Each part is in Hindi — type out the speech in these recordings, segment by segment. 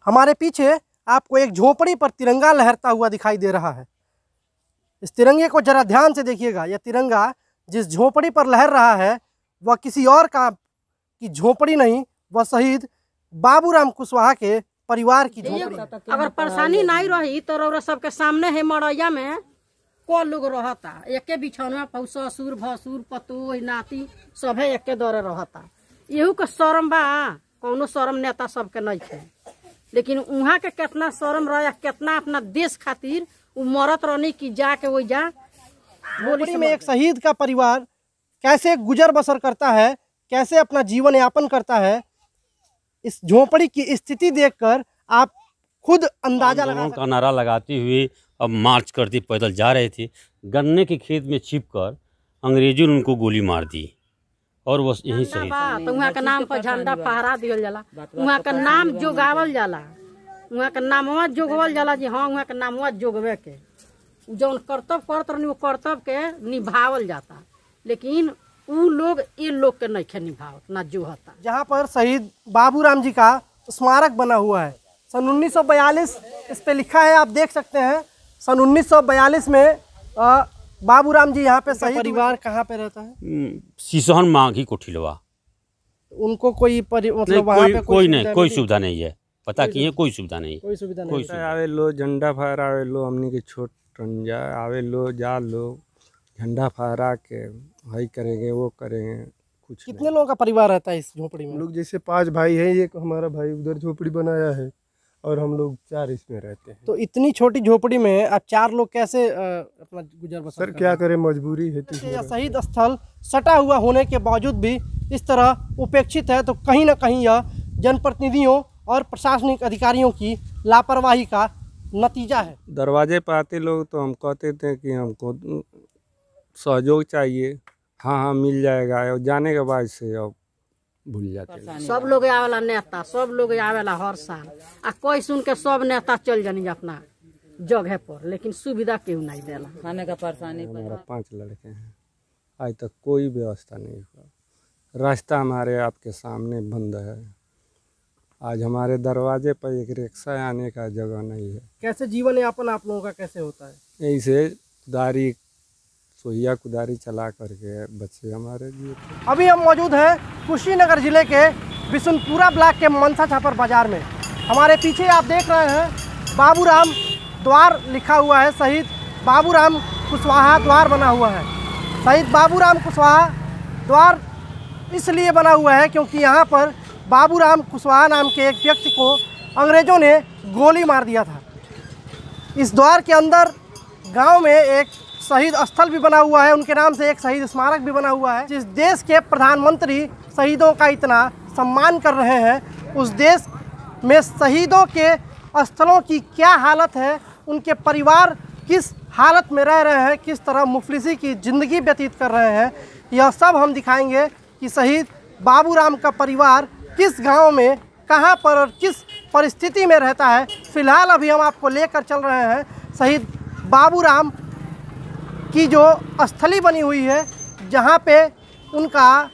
हमारे पीछे आपको एक झोपड़ी पर तिरंगा लहरता हुआ दिखाई दे रहा है। इस तिरंगे को जरा ध्यान से देखिएगा। यह तिरंगा जिस झोपड़ी पर लहर रहा है वह किसी और की झोपड़ी नहीं, वह शहीद बाबूराम कुशवाहा के परिवार की झोपड़ी। अगर परेशानी नहीं रही तो रौरा सबके सामने है मड़ैया में को लोग रहता, एके बिछौना पर ससुर भसुर पतोह नाती सभे एके दौरे रहता। यहू के शर्म बा, कौनो शर्म नेता सबके नहीं है, लेकिन वहाँ के कितना शर्म रहा, कितना अपना देश खातिर उ मरत रहनी की जाके वही जा। झोपड़ी में एक शहीद का परिवार कैसे गुजर बसर करता है, कैसे अपना जीवन यापन करता है, इस झोपड़ी की स्थिति देखकर आप खुद अंदाजा लगा सकते हैं। का नारा लगाती हुई अब मार्च करती पैदल जा रहे थे। गन्ने के खेत में छिपकर अंग्रेजों ने उनको गोली मार दी और वो यहीं शहीद। तो वहाँ का नाम पर झंडा फहरा दिया जाला, वहाँ का नाम जोगावल जाला, वहाँ का नामवा जोगवल जाला जी। हाँ, वहाँ का नामवा जोगवे के जौन कर्तव्य करत रहनी वो कर्तव्य के निभावल जाता, लेकिन उ लोग ये लोग के नहीं निभावत ना जो होता। जहाँ पर शहीद बाबूराम जी का स्मारक बना हुआ है सन 1942 इस पे लिखा है, आप देख सकते हैं। सन 1942 में बाबूराम जी यहाँ पे शहीद। परिवार कहाँ पे रहता है? सिसहन माघी कोठिलवा। उनको कोई मतलब वहाँ पे कोई सुविधा नहीं है, पता की है, कोई सुविधा नहीं, कोई सुविधा नहीं। आवे लो झंडा फहरावे लो, हमनी के छोट रंजा आवे लो जा लो, झंडा फहरा के भाई करेंगे वो करेंगे। कुछ कितने लोगों का परिवार रहता है इस झोपड़ी में? लोग जैसे 5 भाई हैं, एक हमारा भाई उधर झोपड़ी बनाया है और हम लोग 4 इसमें रहते हैं। तो इतनी छोटी झोपड़ी में आप 4 लोग कैसे अपना गुजर बसर? सर क्या करें, मजबूरी है। यह शहीद स्थल सटा हुआ होने के बावजूद भी इस तरह उपेक्षित है, तो कहीं ना कहीं यह जनप्रतिनिधियों और प्रशासनिक अधिकारियों की लापरवाही का नतीजा है। दरवाजे पर आते लोग तो हम कहते थे कि हमको सहयोग चाहिए, हाँ मिल जाएगा, और जाने के बाद से अब भूल जाते। सब लोग आवेला नेता, सब लोग आवेला हर साल, आ कोई सुन के सब नेता चल जानी अपना जगह पर, लेकिन सुविधा क्यों नहीं देला। खाने का परेशानी। हमारा 5 लड़के हैं, आज तक कोई व्यवस्था नहीं हुआ। रास्ता हमारे आपके सामने बंद है, आज हमारे दरवाजे पर एक रिक्शा आने का जगह नहीं है। कैसे जीवन यापन आप लोगों का कैसे होता है? यहीं से कुदारी सोहिया कुदारी चला करके बच्चे हमारे लिए। अभी हम मौजूद हैं कुशीनगर जिले के बिशुनपुरा ब्लॉक के मनसा छापर बाजार में। हमारे पीछे आप देख रहे हैं बाबूराम द्वार लिखा हुआ है, शहीद बाबूराम कुशवाहा द्वार बना हुआ है। शहीद बाबूराम कुशवाहा द्वार इसलिए बना हुआ है क्योंकि यहाँ पर बाबूराम कुशवाहा नाम के एक व्यक्ति को अंग्रेज़ों ने गोली मार दिया था। इस द्वार के अंदर गांव में एक शहीद स्थल भी बना हुआ है, उनके नाम से एक शहीद स्मारक भी बना हुआ है। जिस देश के प्रधानमंत्री शहीदों का इतना सम्मान कर रहे हैं, उस देश में शहीदों के स्थलों की क्या हालत है, उनके परिवार किस हालत में रह रहे हैं, किस तरह मुफलिसी की ज़िंदगी व्यतीत कर रहे हैं, यह सब हम दिखाएंगे कि शहीद बाबूराम का परिवार किस गांव में, कहां पर और किस परिस्थिति में रहता है। फ़िलहाल अभी हम आपको लेकर चल रहे हैं शहीद बाबूराम की जो स्थली बनी हुई है, जहां पे उनका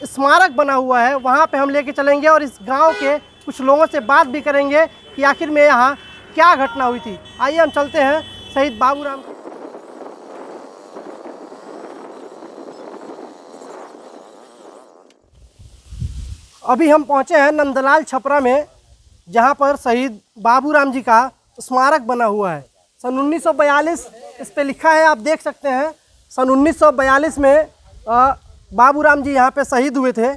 स्मारक बना हुआ है, वहां पे हम लेके चलेंगे और इस गांव के कुछ लोगों से बात भी करेंगे कि आखिर में यहाँ क्या घटना हुई थी। आइए हम चलते हैं शहीद बाबूराम। अभी हम पहुंचे हैं नंदलाल छपरा में, जहां पर शहीद बाबूराम जी का स्मारक बना हुआ है। सन 1942 इस पे लिखा है, आप देख सकते हैं। सन 1942 में बाबूराम जी यहाँ पे शहीद हुए थे।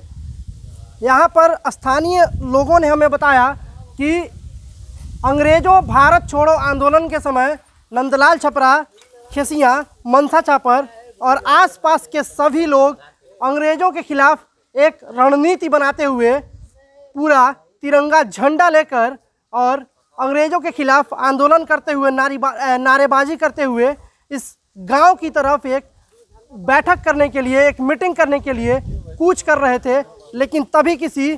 यहाँ पर स्थानीय लोगों ने हमें बताया कि अंग्रेज़ों भारत छोड़ो आंदोलन के समय नंदलाल छपरा, खेसियाँ, मनसा छापर और आसपास के सभी लोग अंग्रेज़ों के खिलाफ एक रणनीति बनाते हुए पूरा तिरंगा झंडा लेकर और अंग्रेज़ों के खिलाफ आंदोलन करते हुए, नारेबाजी करते हुए इस गांव की तरफ एक बैठक करने के लिए, एक मीटिंग करने के लिए कूच कर रहे थे। लेकिन तभी किसी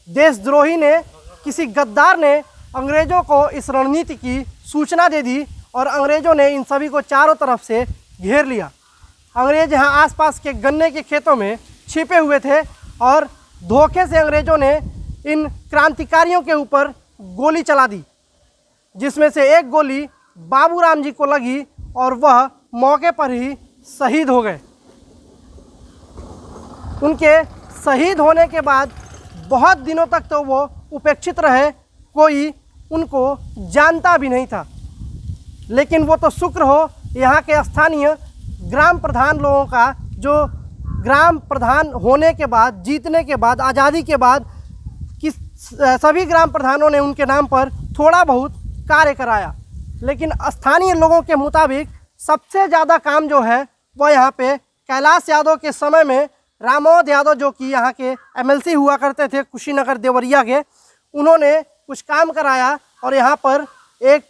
देशद्रोही ने, किसी गद्दार ने अंग्रेज़ों को इस रणनीति की सूचना दे दी और अंग्रेज़ों ने इन सभी को चारों तरफ से घेर लिया। अंग्रेज़ यहाँ आसपास के गन्ने के खेतों में छिपे हुए थे और धोखे से अंग्रेज़ों ने इन क्रांतिकारियों के ऊपर गोली चला दी, जिसमें से एक गोली बाबूराम जी को लगी और वह मौके पर ही शहीद हो गए। उनके शहीद होने के बाद बहुत दिनों तक तो वो उपेक्षित रहे, कोई उनको जानता भी नहीं था। लेकिन वो तो शुक्र हो यहाँ के स्थानीय ग्राम प्रधान लोगों का, जो ग्राम प्रधान होने के बाद, जीतने के बाद, आज़ादी के बाद सभी ग्राम प्रधानों ने उनके नाम पर थोड़ा बहुत कार्य कराया। लेकिन स्थानीय लोगों के मुताबिक सबसे ज़्यादा काम जो है वह यहाँ पे कैलाश यादव के समय में रामोद यादव, जो कि यहाँ के एमएलसी हुआ करते थे कुशीनगर देवरिया के, उन्होंने कुछ काम कराया और यहाँ पर एक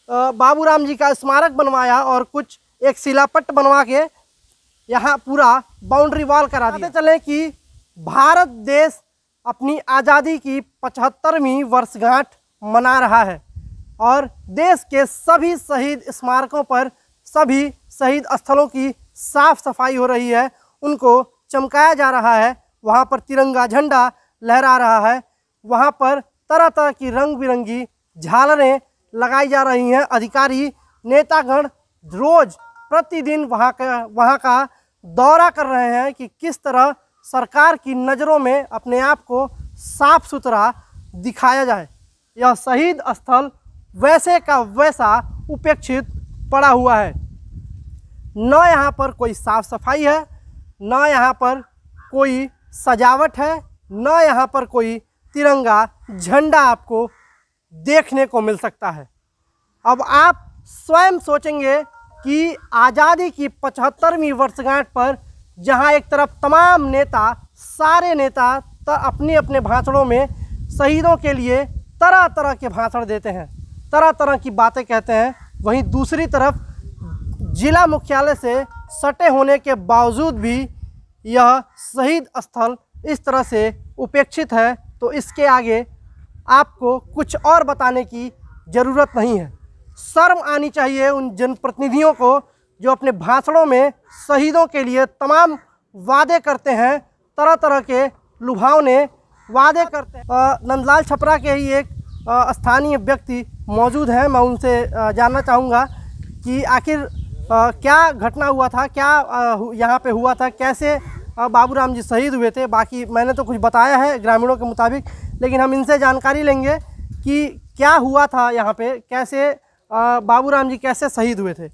बाबूराम जी का स्मारक बनवाया और कुछ एक शिलापट्ट बनवा के यहाँ पूरा बाउंड्री वॉल करा दिया। चले कि भारत देश अपनी आज़ादी की 75वीं वर्षगांठ मना रहा है और देश के सभी शहीद स्मारकों पर, सभी शहीद स्थलों की साफ सफाई हो रही है, उनको चमकाया जा रहा है, वहाँ पर तिरंगा झंडा लहरा रहा है, वहाँ पर तरह तरह की रंग बिरंगी झालरें लगाई जा रही हैं। अधिकारी नेतागण रोज़ प्रतिदिन वहाँ का दौरा कर रहे हैं कि किस तरह सरकार की नज़रों में अपने आप को साफ सुथरा दिखाया जाए। यह शहीद स्थल वैसे का वैसा उपेक्षित पड़ा हुआ है। न यहाँ पर कोई साफ सफाई है, न यहाँ पर कोई सजावट है, न यहाँ पर कोई तिरंगा झंडा आपको देखने को मिल सकता है। अब आप स्वयं सोचेंगे कि आज़ादी की 75वीं वर्षगांठ पर जहां एक तरफ तमाम नेता, सारे नेता अपने अपने भाषणों में शहीदों के लिए तरह तरह के भाषण देते हैं, तरह तरह की बातें कहते हैं, वहीं दूसरी तरफ जिला मुख्यालय से सटे होने के बावजूद भी यह शहीद स्थल इस तरह से उपेक्षित है, तो इसके आगे आपको कुछ और बताने की ज़रूरत नहीं है। शर्म आनी चाहिए उन जनप्रतिनिधियों को जो अपने भाषणों में शहीदों के लिए तमाम वादे करते हैं, तरह तरह के लुभावने वादे करते हैं। नंदलाल छपरा के ही एक स्थानीय व्यक्ति मौजूद हैं, मैं उनसे जानना चाहूँगा कि आखिर क्या घटना हुआ था, क्या यहाँ पे हुआ था, कैसे बाबूराम जी शहीद हुए थे। बाकी मैंने तो कुछ बताया है ग्रामीणों के मुताबिक, लेकिन हम इनसे जानकारी लेंगे कि क्या हुआ था यहाँ पे, कैसे बाबूराम जी कैसे शहीद हुए थे।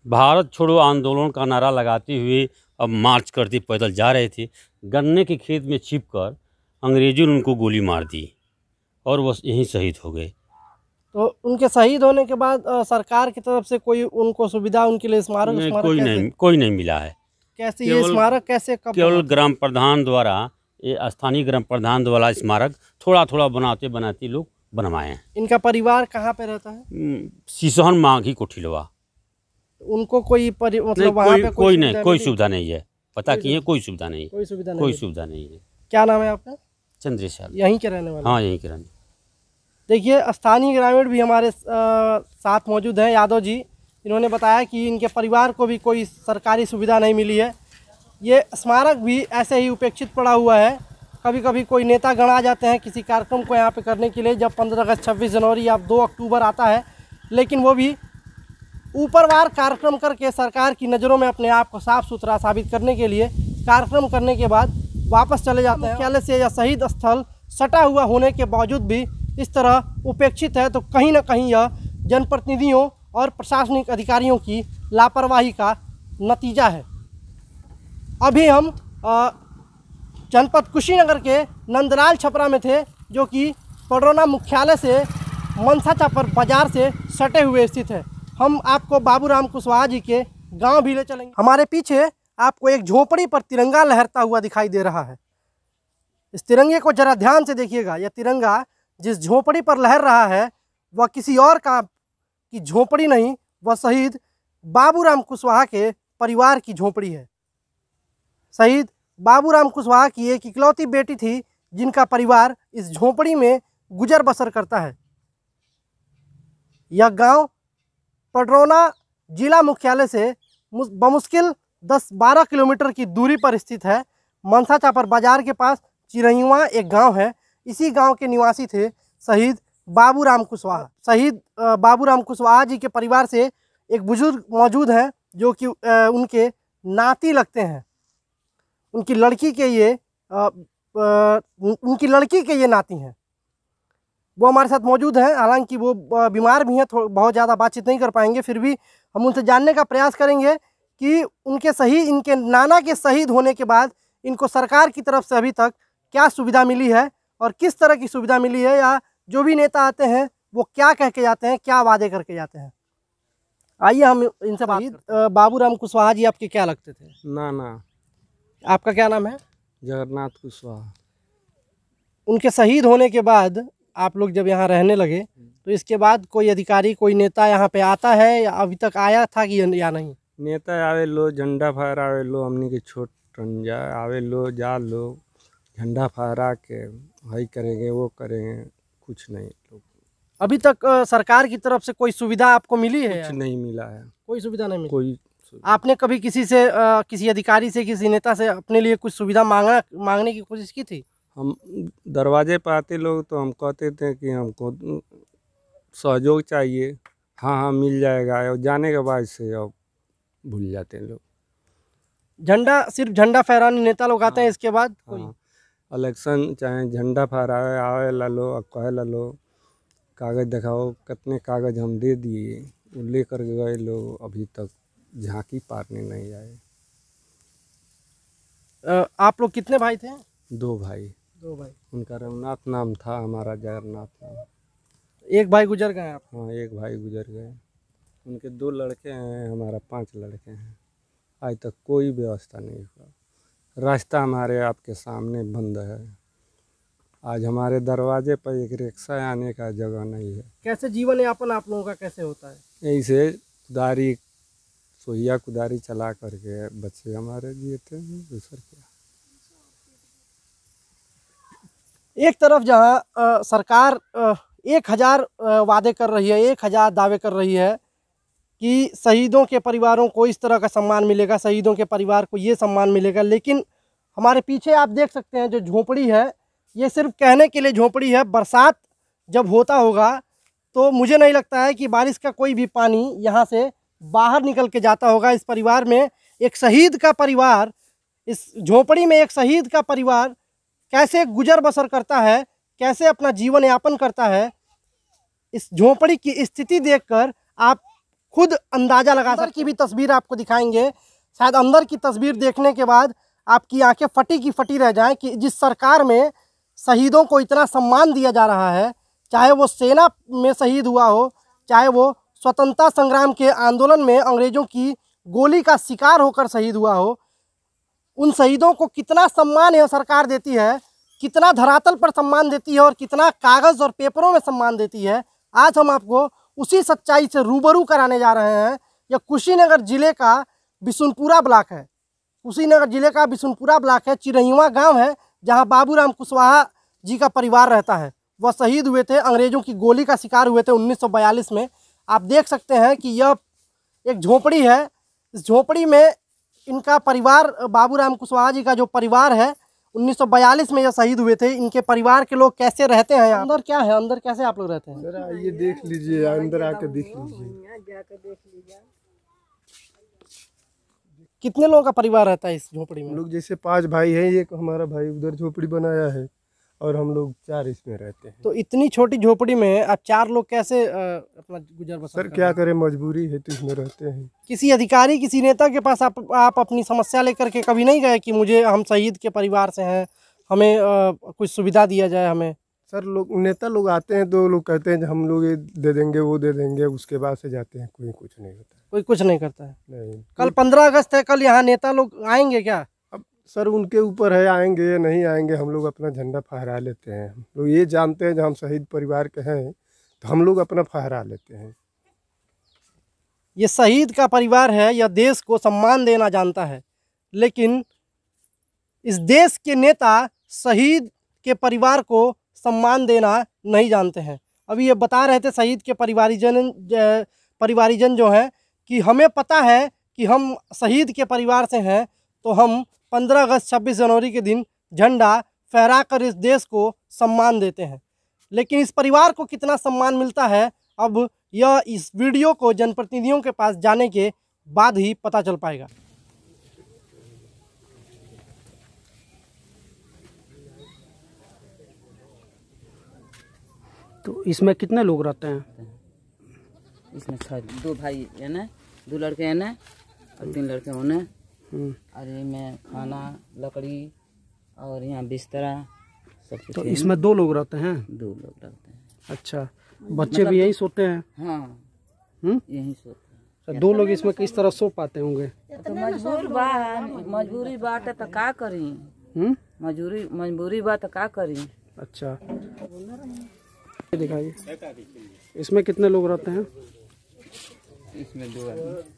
भारत छोड़ो आंदोलन का नारा लगाते हुए अब मार्च करती पैदल जा रहे थे। गन्ने के खेत में छिपकर अंग्रेजों ने उनको गोली मार दी और वो यहीं शहीद हो गए। तो उनके शहीद होने के बाद सरकार की तरफ से कोई उनको सुविधा, उनके लिए स्मारक कोई नहीं मिला है। कैसे ये स्मारक कैसे कब केवल ग्राम प्रधान द्वारा, ये स्थानीय ग्राम प्रधान द्वारा स्मारक थोड़ा थोड़ा बनाते बनाते लोग बनवाए हैं। इनका परिवार कहाँ पे रहता है? सिसहन माघी कोठिलवा। उनको कोई मतलब वहाँ पे कोई सुविधा नहीं है। पता की है, कोई सुविधा नहीं, कोई सुविधा नहीं है। क्या नाम है आपका? चंद्रेशाल। यहीं के रहने वाले? हाँ, यहीं के रहने। देखिए, स्थानीय ग्रामीण भी हमारे साथ मौजूद हैं, यादव जी। इन्होंने बताया कि इनके परिवार को भी कोई सरकारी सुविधा नहीं मिली है। ये स्मारक भी ऐसे ही उपेक्षित पड़ा हुआ है। कभी कभी कोई नेतागण आ जाते हैं किसी कार्यक्रम को यहाँ पे करने के लिए, जब 15 अगस्त, 26 जनवरी या 2 अक्टूबर आता है, लेकिन वो भी ऊपरवार कार्यक्रम करके सरकार की नज़रों में अपने आप को साफ सुथरा साबित करने के लिए कार्यक्रम करने के बाद वापस चले जाते हैं। मुख्यालय से यह शहीद स्थल सटा हुआ होने के बावजूद भी इस तरह उपेक्षित है, तो कहीं ना कहीं यह जनप्रतिनिधियों और प्रशासनिक अधिकारियों की लापरवाही का नतीजा है। अभी हम जनपद कुशीनगर के नंदलाल छपरा में थे, जो कि पडरौना मुख्यालय से मनसा चापर बाजार से सटे हुए स्थित है। हम आपको बाबूराम कुशवाहा जी के गांव भी ले चलेंगे। हमारे पीछे आपको एक झोपड़ी पर तिरंगा लहरता हुआ दिखाई दे रहा है। इस तिरंगे को जरा ध्यान से देखिएगा। यह तिरंगा जिस झोपड़ी पर लहर रहा है वह किसी और का की झोपड़ी नहीं, वह शहीद बाबूराम कुशवाहा के परिवार की झोपड़ी है। शहीद बाबूराम कुशवाहा की एक इकलौती बेटी थी, जिनका परिवार इस झोपड़ी में गुजर बसर करता है। यह गांव पडरौना जिला मुख्यालय से बमुश्किल 10-12 किलोमीटर की दूरी पर स्थित है। मनसा चापर बाजार के पास चिरैयुआ एक गांव है। इसी गांव के निवासी थे शहीद बाबूराम कुशवाहा। शहीद बाबूराम कुशवाहा जी के परिवार से एक बुजुर्ग मौजूद हैं जो कि उनके नाती लगते हैं। उनकी लड़की के ये नाती हैं। वो हमारे साथ मौजूद हैं। हालांकि वो बीमार भी हैं, बहुत ज़्यादा बातचीत नहीं कर पाएंगे, फिर भी हम उनसे जानने का प्रयास करेंगे कि इनके नाना के शहीद होने के बाद इनको सरकार की तरफ से अभी तक क्या सुविधा मिली है और किस तरह की सुविधा मिली है, या जो भी नेता आते हैं वो क्या कह के जाते हैं, क्या वादे करके जाते हैं। आइए हम इनसे बात करते हैं। बाबूराम कुशवाहा जी आपके क्या लगते थे? नाना। आपका क्या नाम है? जगन्नाथ कुशवाहा। उनके शहीद होने के बाद आप लोग जब यहाँ रहने लगे तो इसके बाद कोई अधिकारी, कोई नेता यहाँ पे आता है या अभी तक आया था कि या नहीं? नेता आवे लो, झंडा फहरावे लो, हमनी के छोट रंजा आवे लो, जा लो, झंडा फहरा के वही करेंगे वो करेंगे, कुछ नहीं। लोग अभी तक सरकार की तरफ से कोई सुविधा आपको मिली है? कुछ नहीं मिला है, कोई सुविधा नहीं मिली। कोई आपने कभी किसी से किसी अधिकारी से, किसी नेता से अपने लिए कुछ सुविधा मांगने की कोशिश की थी? हम दरवाजे पर आते लोग तो हम कहते थे कि हमको सहयोग चाहिए, हाँ मिल जाएगा, और जाने के बाद से अब भूल जाते हैं लोग। झंडा, सिर्फ झंडा फहराने नेता लोग आते हैं, इसके बाद कोई? इलेक्शन चाहे झंडा फहरावे आवे ला लो और कहे ला लो, कागज़ दिखाओ, कितने कागज़ हम दे दिए, वो लेकर गए लोग, अभी तक झांकी पारने नहीं आए। आप लोग कितने भाई थे? 2 भाई। 2 भाई। उनका रघुनाथ नाम था, हमारा जगन्नाथ नाम। एक भाई गुजर गए आप? हाँ, एक भाई गुजर गए। उनके 2 लड़के हैं, हमारा 5 लड़के हैं। आज तक कोई व्यवस्था नहीं हुआ। रास्ता हमारे आपके सामने बंद है। आज हमारे दरवाजे पर एक रिक्शा आने का जगह नहीं है। कैसे जीवन यापन आप लोगों का कैसे होता है? यहीं से कुदारी, सोहिया कुदारी चला करके बच्चे हमारे जिए थे, दूसर क्या। एक तरफ जहां सरकार 1000 वादे कर रही है, 1000 दावे कर रही है कि शहीदों के परिवारों को इस तरह का सम्मान मिलेगा, शहीदों के परिवार को ये सम्मान मिलेगा, लेकिन हमारे पीछे आप देख सकते हैं जो झोपड़ी है, ये सिर्फ कहने के लिए झोपड़ी है। बरसात जब होता होगा तो मुझे नहीं लगता है कि बारिश का कोई भी पानी यहाँ से बाहर निकल के जाता होगा। इस परिवार में एक शहीद का परिवार, इस झोपड़ी में एक शहीद का परिवार कैसे गुजर बसर करता है, कैसे अपना जीवन यापन करता है, इस झोपड़ी की स्थिति देखकर आप खुद अंदाज़ा लगा सकते हैं। की भी तस्वीर आपको दिखाएंगे, शायद अंदर की तस्वीर देखने के बाद आपकी आंखें फटी की फटी रह जाएं कि जिस सरकार में शहीदों को इतना सम्मान दिया जा रहा है, चाहे वो सेना में शहीद हुआ हो, चाहे वो स्वतंत्रता संग्राम के आंदोलन में अंग्रेज़ों की गोली का शिकार होकर शहीद हुआ हो, उन शहीदों को कितना सम्मान यह सरकार देती है, कितना धरातल पर सम्मान देती है और कितना कागज़ और पेपरों में सम्मान देती है। आज हम आपको उसी सच्चाई से रूबरू कराने जा रहे हैं। यह कुशीनगर ज़िले का बिशुनपुरा ब्लॉक है। कुशीनगर ज़िले का बिशुनपुरा ब्लॉक है, चिरहिवा गांव है, जहां बाबूराम कुशवाहा जी का परिवार रहता है। वह शहीद हुए थे, अंग्रेज़ों की गोली का शिकार हुए थे 1942 में। आप देख सकते हैं कि यह एक झोपड़ी है। इस झोपड़ी में इनका परिवार, बाबूराम कुशवाहा जी का जो परिवार है, 1942 में यह शहीद हुए थे। इनके परिवार के लोग कैसे रहते हैं? अंदर क्या है, अंदर कैसे आप लोग रहते हैं? जरा आइए देख लीजिए, अंदर आके देख लीजिए। कितने लोगों का परिवार रहता है इस झोपड़ी में? हम लोग जैसे 5 भाई हैं, एक हमारा भाई उधर झोपड़ी बनाया है और हम लोग 4 इसमें रहते हैं। तो इतनी छोटी झोपड़ी में आप 4 लोग कैसे अपना गुजर बसर? सर क्या करें, मजबूरी है तो इसमें रहते हैं। किसी अधिकारी, किसी नेता के पास आप अपनी समस्या लेकर के कभी नहीं गए कि हम शहीद के परिवार से हैं, हमें कुछ सुविधा दिया जाए हमें? सर नेता लोग आते हैं तो लोग कहते हैं हम लोग ये दे देंगे, वो दे देंगे, उसके बाद से जाते हैं, कोई कुछ नहीं होता। कोई कुछ नहीं करता है? नहीं। कल 15 अगस्त है, कल यहाँ नेता लोग आएंगे क्या? अब सर उनके ऊपर है, आएंगे या नहीं आएंगे। हम लोग अपना झंडा फहरा लेते हैं। हम लोग ये जानते हैं जब हम शहीद परिवार के हैं तो हम लोग अपना फहरा लेते हैं। ये शहीद का परिवार है, यह देश को सम्मान देना जानता है, लेकिन इस देश के नेता शहीद के परिवार को सम्मान देना नहीं जानते हैं। अभी ये बता रहे थे शहीद के परिवारीजन जो हैं कि हमें पता है कि हम शहीद के परिवार से हैं, तो हम 15 अगस्त 26 जनवरी के दिन झंडा फहरा कर इस देश को सम्मान देते हैं। लेकिन इस परिवार को कितना सम्मान मिलता है, अब यह इस वीडियो को जनप्रतिनिधियों के पास जाने के बाद ही पता चल पाएगा। तो इसमें कितने लोग रहते हैं? इसमें 2 भाई है ना, 2 लड़के हैं ना और 3 लड़के होने। और में खाना, लकड़ी और यहाँ बिस्तरा सब कुछ। तो इसमें 2 लोग रहते हैं? 2 लोग रहते हैं। अच्छा, बच्चे भी यही सोते हैं? हाँ, यही सोते हैं। 2 लोग इसमें किस तरह सो पाते होंगे? तो मजबूरी बात है तो का करी, मजबूरी बात तो का करी। अच्छा, दिखाइए, इसमें कितने लोग रहते हैं? इसमें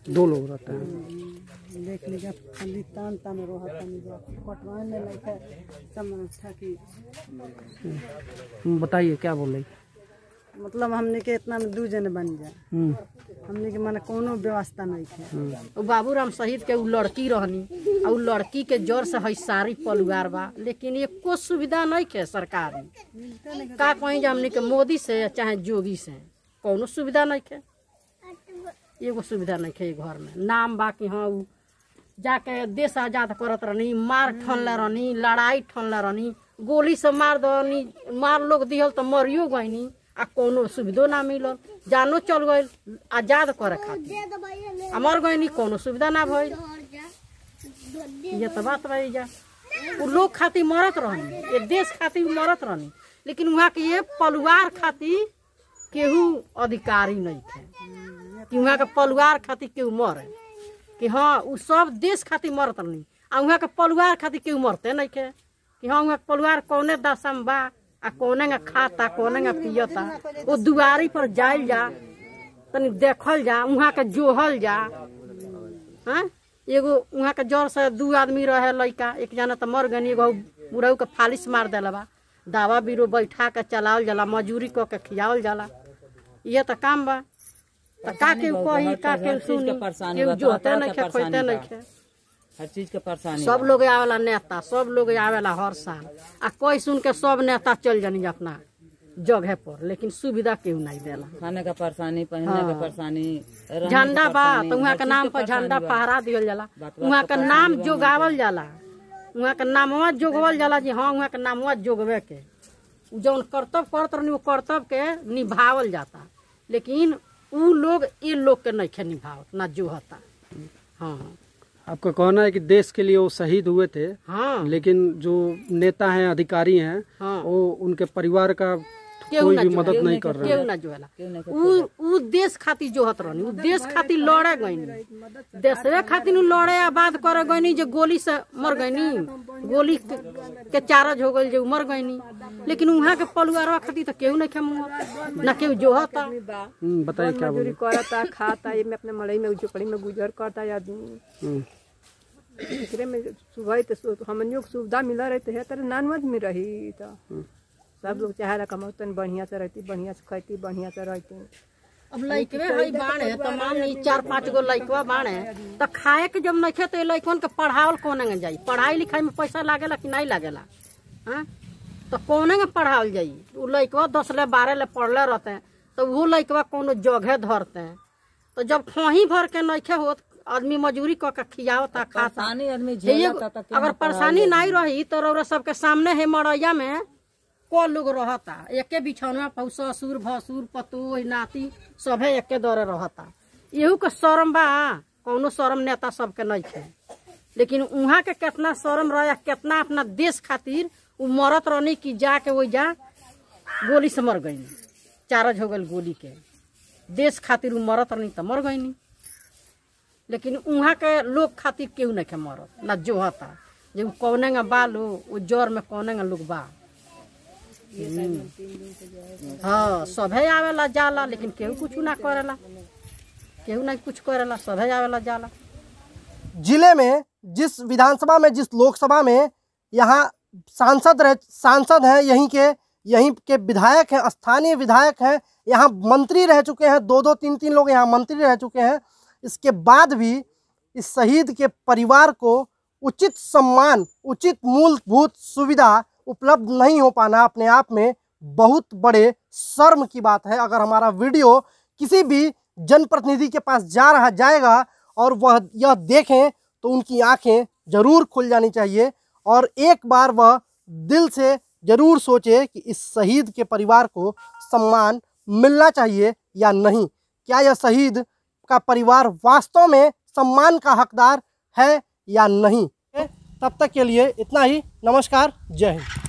2 लोग रहते हैं। देख लीजिए, खाली तान तान रहता नहीं, कटवाए में लगा समझता कि बताइए क्या बोल रही? मतलब हमने के इतना में 2 जने बन जाए, हमने के माने कोनो व्यवस्था नहीं है। बाबूराम शहीद के उ लड़की रहनी और उ लड़की के जड़ से है सारी परिवार बा, लेकिन ये कोई सुविधा नहीं है सरकारी। का कहीं हमने के मोदी से चाहे जोगी से कोनो सुविधा नहीं है, एगो सुविधा नहीं है घर में। नाम बा कि हाँ उ जाके देश आजाद करत रहनी, मार ठनले रहनी, लड़ाई ठनले रहनी, गोली से मार दनी, मार लोग दिहल तो मरियो गईनी, आ कोनो सुविधो ना मिलल, जानो चल गई आजाद करे खातिर, आ मर गईनी, कोनो सुविधा ना भइल। ये तो बात भाई जा, उ लोग खातिर मरत रहनी, ये देश खातिर मरत रहनी, लेकिन वहाँ के ये परिवार खातिर केहू अधिकारी नहीं थे कि वहाँ के परिवार खातिर केहू मरे, कि हाँ उ सब देश खातिर मरत रहनी, आ वहाँ के परिवार खातिर केहू मरते नहीं थे कि हाँ वहाँ के परिवार कौने दशा में बा, आ कौने खाता, कौने पियता। वो दुआरी पर जायल जा, तनी देखल जा, वहाँ के जोहल जा। हाँ, एगो वहाँ के जड़ से 2 आदमी रहे लड़का, एक जना तो मर गनी, एगो बुढ़ऊ के फालिश मार देला बा, दावा बीरो बैठा के चलावल जाला, मजूरी क के खियावल जाला। ये तो काम बा, तो का के कही, का के सुनी, केहू जोहते नहीं खे, खोते नहीं खे, हर चीज के परेशानी। सब लोग आवेला नेता, सब लोग आवेला हर साल, आ कोई सुन के सब नेता चल जानी अपना जगह पर, लेकिन सुविधा केहू नहीं देला। खाने का परेशानी, पहनने का परेशानी, झंडा बा तो वहाँ के नाम पर झंडा फहरा दियल जाला, वहाँ का नाम जोगावल जाला, वहाँ का नामवा जोगवल जाला जी हाँ वहाँ का नामवा जोगवे के, जौन कर्तव्य करत रहनी वो कर्तव्य के निभावल जाता, लेकिन उ लोग ये लोग के नहीं निभावत ना जोहता। हाँ, आपका कहना है कि देश के लिए वो शहीद हुए थे, हाँ, लेकिन जो नेता हैं, अधिकारी हैं, हाँ, वो उनके परिवार का कोई भी मदद नहीं कर रहे हैं। ना जोहला, उ देश खातिर जोहत रहनी, उ देश खातिर लड़े गईनी, देशवे खातिर लड़े आबाद करे गईनी, जो गोली से मर गईनी, गोली के चार्ज हो गई जो मर गईनी, लेकिन वहाँ के परिवार खातिर तो केहू नहीं खेम ना केहू जोहता। बताइए क्या बोले? करता खाता, ये में अपने मड़ई में झोपड़ी में गुजर करता आदमी, एकरे में सुबह तो हमनियों को सुविधा मिला रहते है तेरे नानवज में रही, तो सब लोग चाहे कमौतन बढ़िया से रहती, बढ़िया से खाती, बढ़िया से रहती। अब लइकवे हई बाणे तमाम नहीं 4-5 गो लइकवा बाणे, तो खाए के जब नहीं खेते लइकन के पढ़ावल कोने जाई, पढ़ाई लिखाई में पैसा लागेला कि नहीं लागेला? हाँ, तो कोने में पढ़ावल जाई? उ लइकवा 10 ले 12 ले पढ़ले रहते हैं, तो वो लइकवा कोनो जगह धरते हैं, तो जब खोही भर के नहीं होत आदमी मजूरी क के खियावता खाता। अगर परेशानी नहीं रही तो रौरा सबके सामने है मड़ैया में को लोग रहता, एके बिछौना पर ससुर भसुर पतोह नाती सभे एके दरे रहता। एहू के शर्म बा, कौनो शर्म नेता सबके नहीं है, लेकिन वहाँ के कितना शर्म रहा, कितना अपना देश खातिर उ मरत रहनी कि जाके वही जा गोली से मर गई, चार्ज हो गई गोली के, देश खातिर उ मरत रहनी तो मर गई, लेकिन वहाँ के लोग खातिर केहू नहीं मरत ना जोहता, जो कौने बालो वो जड़ में कौने लोग बा। हाँ, सभे आवेला जाला, लेकिन केहू कुछ ना करेला, केहू ना कुछ करेला, सभे आवेला जाला। जिले में जिस विधानसभा में, जिस लोकसभा में यहाँ सांसद हैं, यहीं के विधायक हैं, स्थानीय विधायक हैं, यहाँ मंत्री रह चुके हैं, 2-2 3-3 लोग यहाँ मंत्री रह चुके हैं, इसके बाद भी इस शहीद के परिवार को उचित सम्मान, उचित मूलभूत सुविधा उपलब्ध नहीं हो पाना अपने आप में बहुत बड़े शर्म की बात है। अगर हमारा वीडियो किसी भी जनप्रतिनिधि के पास जाएगा और वह यह देखें तो उनकी आंखें जरूर खुल जानी चाहिए और एक बार वह दिल से जरूर सोचे कि इस शहीद के परिवार को सम्मान मिलना चाहिए या नहीं। क्या यह शहीद का परिवार वास्तव में सम्मान का हकदार है या नहीं। तब तक के लिए इतना ही। नमस्कार, जय हिंद।